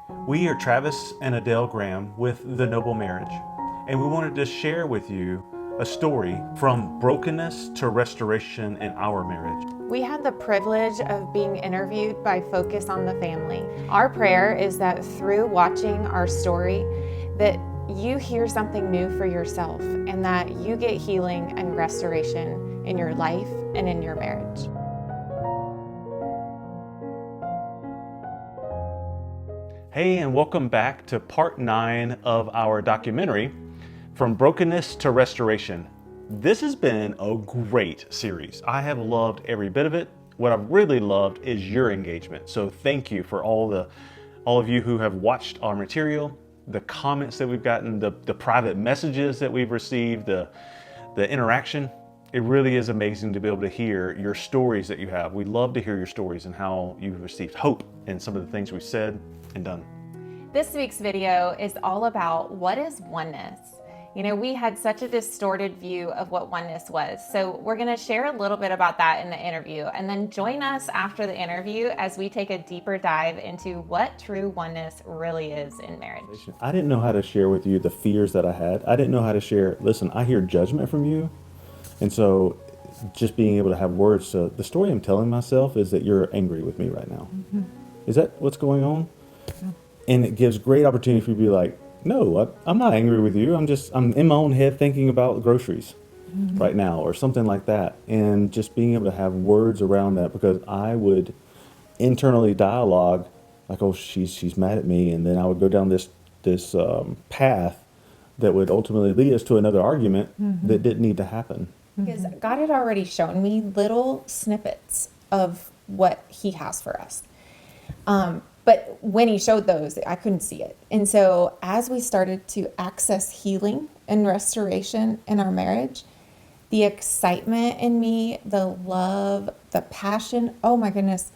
We are Travis and Adele Graham with The Noble Marriage, and we wanted to share with you a story from brokenness to restoration in our marriage. We had the privilege of being interviewed by Focus on the Family. Our prayer is that through watching our story, that you hear something new for yourself and that you get healing and restoration in your life and in your marriage. Hey, and welcome back to part 9 of our documentary, From Brokenness to Restoration. This has been a great series. I have loved every bit of it. What I've really loved is your engagement. So thank you for all of you who have watched our material, the comments that we've gotten, the private messages that we've received, the interaction. It really is amazing to be able to hear your stories that you have. We love to hear your stories and how you've received hope in some of the things we've said and done. This week's video is all about what is oneness. You know, we had such a distorted view of what oneness was. So we're going to share a little bit about that in the interview, and then join us after the interview as we take a deeper dive into what true oneness really is in marriage. I didn't know how to share with you the fears that I had. I didn't know how to share, listen, I hear judgment from you. And so just being able to have words. So the story I'm telling myself is that you're angry with me right now. Mm-hmm. Is that what's going on? Yeah. And it gives great opportunity for you to be like, no, I'm not angry with you. I'm in my own head thinking about groceries right now or something like that. And just being able to have words around that, because I would internally dialogue like, oh, she's mad at me. And then I would go down this path that would ultimately lead us to another argument that didn't need to happen. Because God had already shown me little snippets of what He has for us. But when He showed those, I couldn't see it. And so as we started to access healing and restoration in our marriage, the excitement in me, the love, the passion, oh my goodness,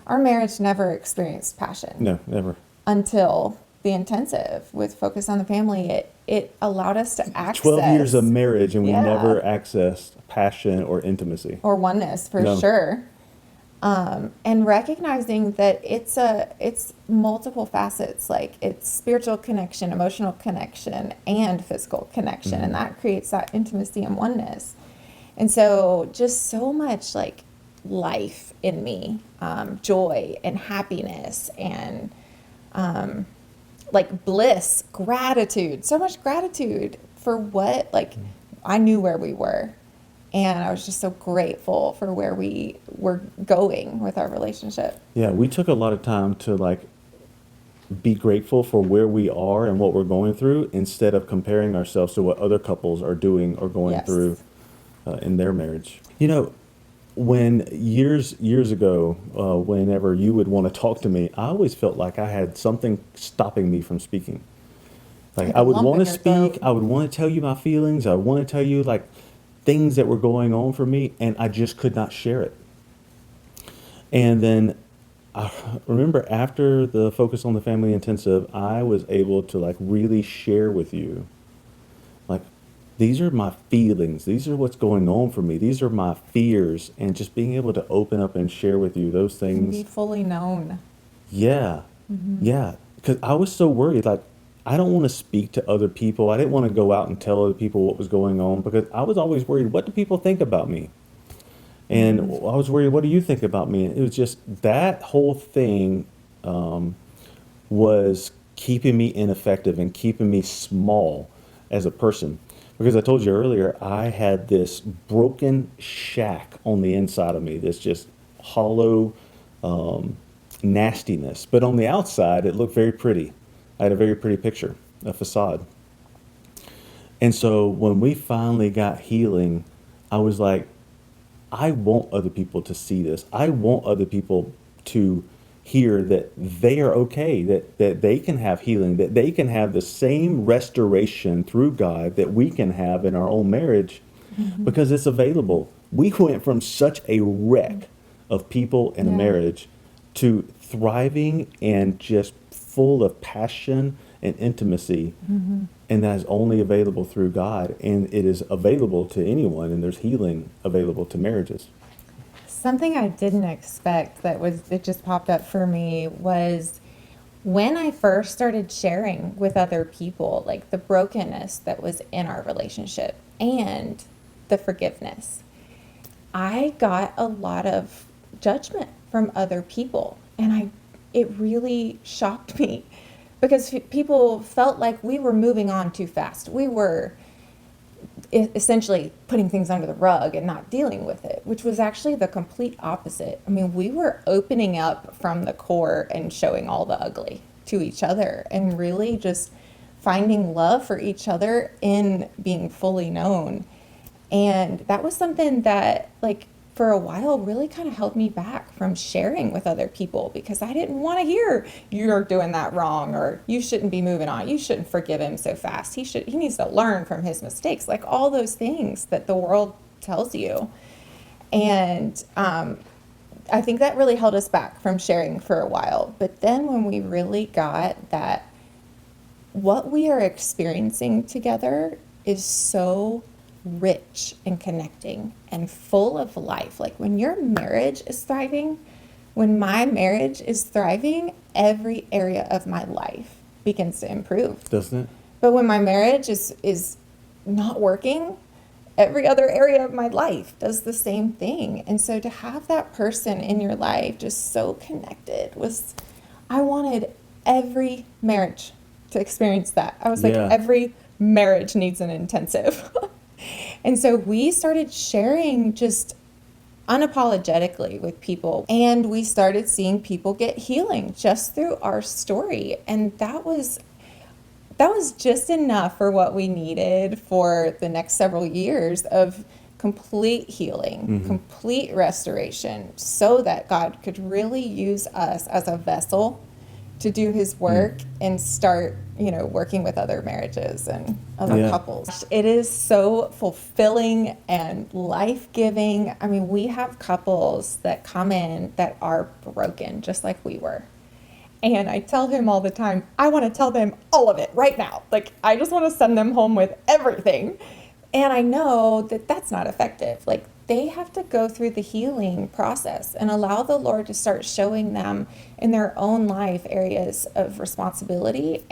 our marriage never experienced passion. No, never. Until the intensive with Focus on the Family. It allowed us to access 12 years of marriage, and we never accessed passion or intimacy. Or oneness, for sure. And recognizing that it's multiple facets, like it's spiritual connection, emotional connection, and physical connection. And that creates that intimacy and oneness. And so just so much like life in me, joy and happiness and like bliss, gratitude, so much gratitude for what, like I knew where we were. And I was just so grateful for where we were going with our relationship. Yeah, we took a lot of time to like be grateful for where we are and what we're going through, instead of comparing ourselves to what other couples are doing or going through in their marriage. You know, when years ago, whenever you would want to talk to me, I always felt like I had something stopping me from speaking. Like I would want to speak, I would want to tell you my feelings, I would want to tell you like things that were going on for me, and I just could not share it. And then I remember after the Focus on the Family Intensive, I was able to like really share with you, like, these are my feelings, these are what's going on for me, these are my fears, and just being able to open up and share with you those things. Be fully known. Yeah, yeah, because I was so worried, like, I don't want to speak to other people. I didn't want to go out and tell other people what was going on, because I was always worried, what do people think about me? And I was worried, what do you think about me? And it was just that whole thing was keeping me ineffective and keeping me small as a person. Because I told you earlier, I had this broken shack on the inside of me, this just hollow nastiness. But on the outside, it looked very pretty. I had a very pretty picture, a facade. And so when we finally got healing, I was like, I want other people to see this. I want other people to hear that they are okay, that they can have healing, that they can have the same restoration through God that we can have in our own marriage, because it's available. We went from such a wreck of people in a marriage to thriving and just full of passion and intimacy, and that is only available through God, and it is available to anyone, and there's healing available to marriages. Something I didn't expect it just popped up for me was when I first started sharing with other people, like the brokenness that was in our relationship and the forgiveness, I got a lot of judgment from other people. And it really shocked me because people felt like we were moving on too fast. We were essentially putting things under the rug and not dealing with it, which was actually the complete opposite. I mean, we were opening up from the core and showing all the ugly to each other and really just finding love for each other in being fully known. And that was something that, like, for a while really kind of held me back from sharing with other people because I didn't want to hear you're doing that wrong or you shouldn't be moving on. You shouldn't forgive him so fast. He needs to learn from his mistakes, like all those things that the world tells you. And I think that really held us back from sharing for a while. But then when we really got that what we are experiencing together is so rich and connecting and full of life. Like when your marriage is thriving, when my marriage is thriving, every area of my life begins to improve. Doesn't it? But when my marriage is not working, every other area of my life does the same thing. And so to have that person in your life just so connected I wanted every marriage to experience that. I was like, every marriage needs an intensive. And so we started sharing just unapologetically with people, and we started seeing people get healing just through our story. And that was just enough for what we needed for the next several years of complete healing, complete restoration, so that God could really use us as a vessel to do his work and start, working with other marriages and other couples. It is so fulfilling and life-giving. I mean, we have couples that come in that are broken, just like we were. And I tell him all the time, I want to tell them all of it right now. Like, I just want to send them home with everything. And I know that that's not effective. Like, they have to go through the healing process and allow the Lord to start showing them in their own life areas of responsibility.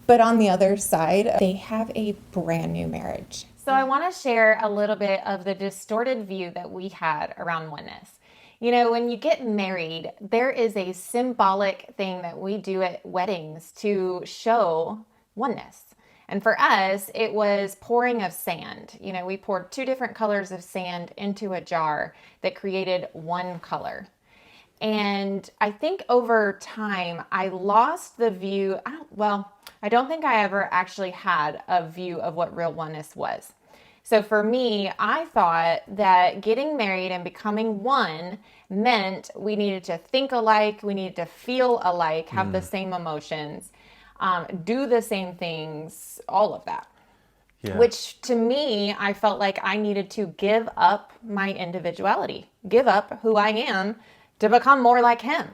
But on the other side, they have a brand new marriage. So I want to share a little bit of the distorted view that we had around oneness. When you get married, there is a symbolic thing that we do at weddings to show oneness. And for us, it was pouring of sand. We poured 2 different colors of sand into a jar that created one color. And I think over time, I lost the view. I don't think I ever actually had a view of what real oneness was. So for me, I thought that getting married and becoming one meant we needed to think alike, we needed to feel alike, have the same emotions, do the same things, all of that. Yeah. Which to me, I felt like I needed to give up my individuality, give up who I am to become more like him.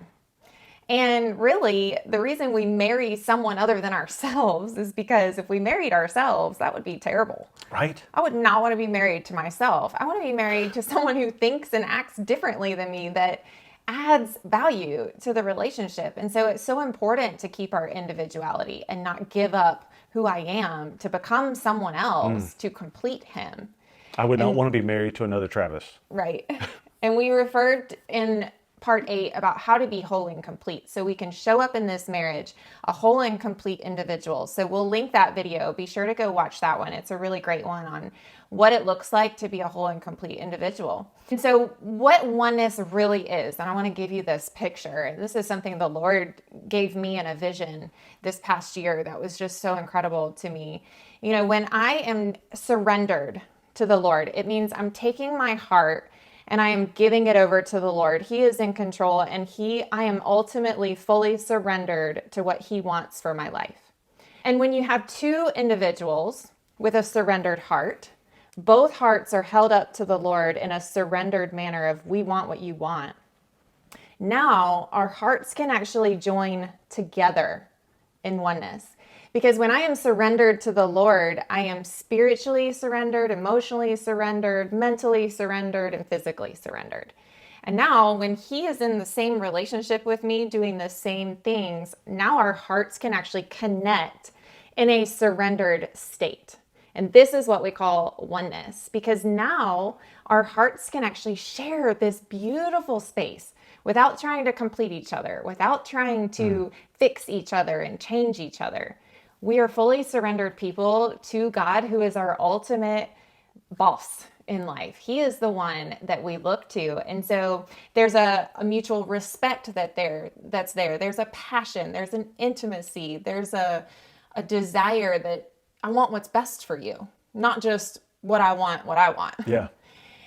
And really, the reason we marry someone other than ourselves is because if we married ourselves, that would be terrible. Right. I would not want to be married to myself. I want to be married to someone who thinks and acts differently than me, that adds value to the relationship. And so it's so important to keep our individuality and not give up who I am to become someone else to complete him. I would not want to be married to another Travis. Right. And we referred in part 8 about how to be whole and complete, so we can show up in this marriage a whole and complete individual. So we'll link that video. Be sure to go watch that one. It's a really great one on what it looks like to be a whole and complete individual. And so what oneness really is, and I want to give you this picture. This is something the Lord gave me in a vision this past year that was just so incredible to me. When I am surrendered to the Lord, it means I'm taking my heart and I am giving it over to the Lord. He is in control, and I am ultimately fully surrendered to what he wants for my life. And when you have 2 individuals with a surrendered heart, both hearts are held up to the Lord in a surrendered manner of, we want what you want. Now our hearts can actually join together in oneness. Because when I am surrendered to the Lord, I am spiritually surrendered, emotionally surrendered, mentally surrendered, and physically surrendered. And now when he is in the same relationship with me, doing the same things, now our hearts can actually connect in a surrendered state. And this is what we call oneness, because now our hearts can actually share this beautiful space without trying to complete each other, without trying to fix each other and change each other. We are fully surrendered people to God, who is our ultimate boss in life. He is the one that we look to. And so there's a mutual respect that's there. There's a passion, there's an intimacy, there's a desire that I want what's best for you, not just what I want. Yeah.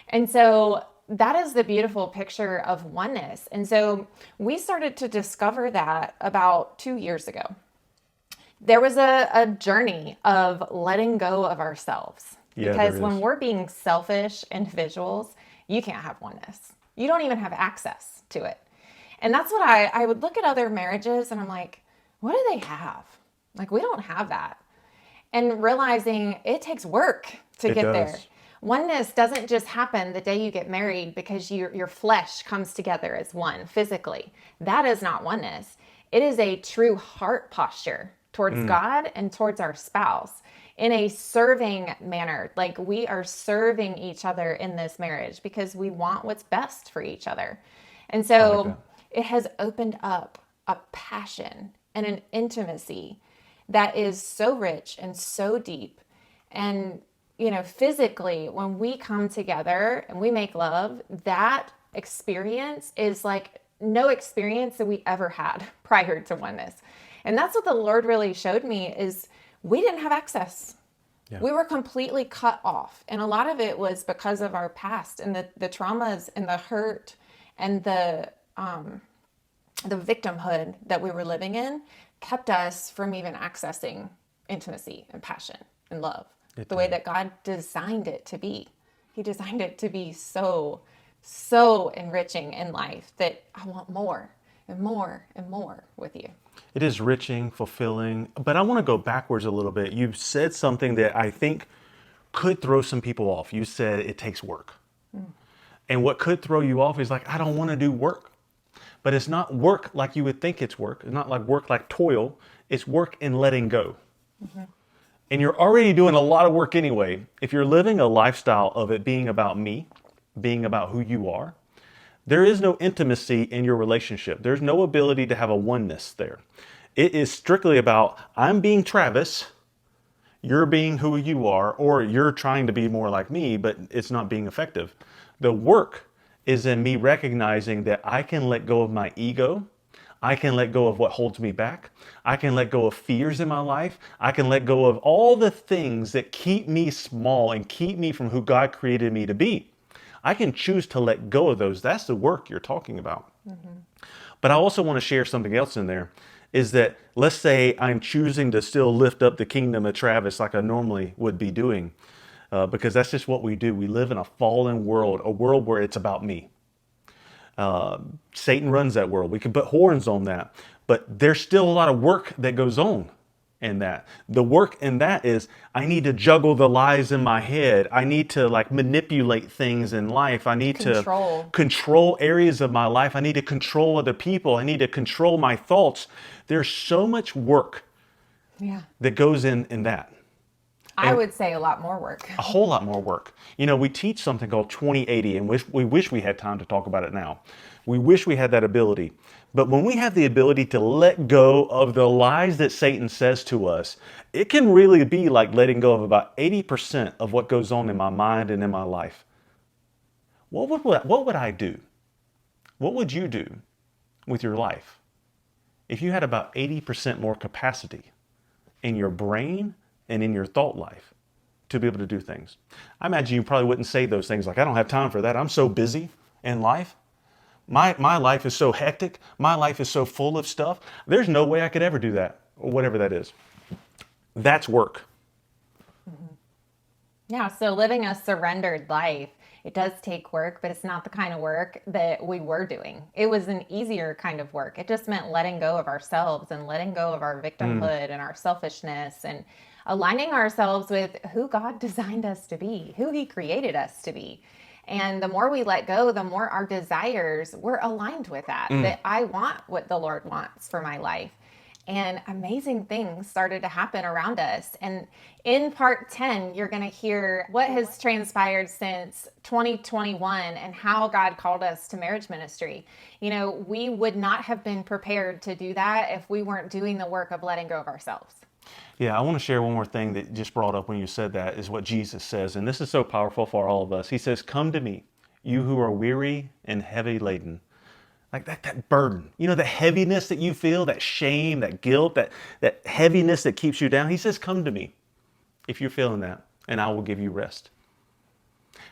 And so that is the beautiful picture of oneness. And so we started to discover that about 2 years ago. There was a journey of letting go of ourselves. Yeah, Because there when is. we're being selfish individuals, you can't have oneness. You don't even have access to it. And that's what I would look at other marriages and I'm like, what do they have? Like, we don't have that. And realizing it takes work to It get does. there. Oneness doesn't just happen the day you get married because your flesh comes together as one physically. That is not oneness. It is a true heart posture towards God and towards our spouse in a serving manner. Like, we are serving each other in this marriage because we want what's best for each other. And so that. it has opened up a passion and an intimacy that is so rich and so deep. And, physically, when we come together and we make love, that experience is like no experience that we ever had prior to oneness. And that's what the Lord really showed me is we didn't have access. Yeah. We were completely cut off. And a lot of it was because of our past and the traumas and the hurt and the victimhood that we were living in kept us from even accessing intimacy and passion and love the way that God designed it to be. He designed it to be so, so enriching in life that I want more and more and more with you. It is enriching, fulfilling, but I want to go backwards a little bit. You said something that I think could throw some people off. You said it takes work. And what could throw you off is like, I don't want to do work. But it's not work like you would think it's work. It's not like work like toil. It's work in letting go. And you're already doing a lot of work anyway. If you're living a lifestyle of it being about me, being about who you are, there is no intimacy in your relationship. There's no ability to have a oneness there. It is strictly about, I'm being Travis, you're being who you are, or you're trying to be more like me, but it's not being effective. The work is in me recognizing that I can let go of my ego. I can let go of what holds me back. I can let go of fears in my life. I can let go of all the things that keep me small and keep me from who God created me to be. I can choose to let go of those. That's the work you're talking about. But I also want to share something else in there, is that let's say I'm choosing to still lift up the kingdom of Travis like I normally would be doing, because that's just what we do. We live in a fallen world, a world where it's about me. Satan runs that world. We can put horns on that, but there's still a lot of work that goes on in that. The work in that is I need to juggle the lies in my head. I need to like manipulate things in life. I need to control areas of my life. I need to control other people. I need to control my thoughts. There's so much work that goes in that. I would say a lot more work. A whole lot more work. We teach something called 2080, and we wish we had time to talk about it now. We wish we had that ability. But when we have the ability to let go of the lies that Satan says to us, it can really be like letting go of about 80% of what goes on in my mind and in my life. What would I do? What would you do with your life if you had about 80% more capacity in your brain and in your thought life to be able to do things? I imagine you probably wouldn't say those things like, I don't have time for that. I'm so busy in life. My life is so hectic. My life is so full of stuff. There's no way I could ever do that, or whatever that is. That's work. Yeah, so living a surrendered life, it does take work, but it's not the kind of work that we were doing. It was an easier kind of work. It just meant letting go of ourselves and letting go of our victimhood and our selfishness and aligning ourselves with who God designed us to be, who He created us to be. And the more we let go, the more our desires, we're aligned with that, that I want what the Lord wants for my life. And amazing things started to happen around us. And in part 10, you're going to hear what has transpired since 2021 and how God called us to marriage ministry. You know, we would not have been prepared to do that if we weren't doing the work of letting go of ourselves. Yeah, I want to share one more thing that just brought up when you said that is what Jesus says. And this is so powerful for all of us. He says, "Come to me, you who are weary and heavy laden." Like that burden, you know, the heaviness that you feel, that shame, that guilt, that heaviness that keeps you down. He says, "Come to me if you're feeling that, and I will give you rest."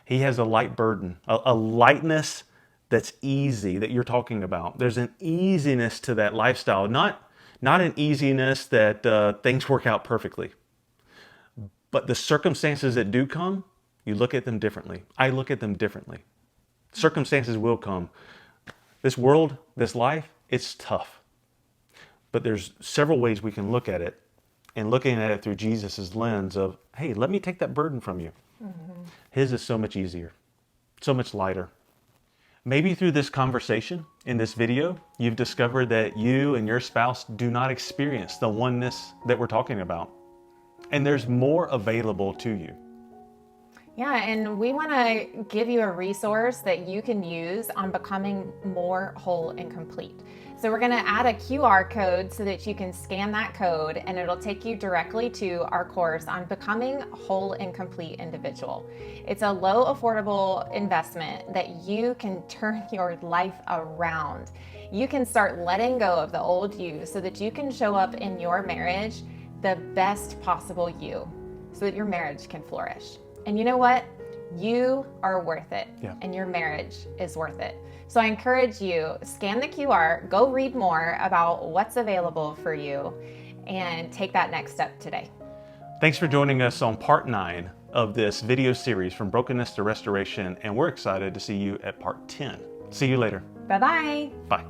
He has a light burden, a lightness that's easy that you're talking about. There's an easiness to that lifestyle, not an easiness that things work out perfectly. But the circumstances that do come, you look at them differently. I look at them differently. Circumstances will come. This world, this life, it's tough. But there's several ways we can look at it, and looking at it through Jesus's lens of, hey, let me take that burden from you. His is so much easier, so much lighter. Maybe through this conversation in this video, you've discovered that you and your spouse do not experience the oneness that we're talking about. And there's more available to you. Yeah, and we want to give you a resource that you can use on becoming more whole and complete. So we're going to add a QR code so that you can scan that code and it'll take you directly to our course on becoming whole and complete individual. It's a low affordable investment that you can turn your life around. You can start letting go of the old you so that you can show up in your marriage the best possible you so that your marriage can flourish. And you know what? You are worth it, and your marriage is worth it. So I encourage you, scan the QR, go read more about what's available for you, and take that next step today. Thanks for joining us on part 9 of this video series, From Brokenness to Restoration, and we're excited to see you at part 10. See you later. Bye-bye. Bye.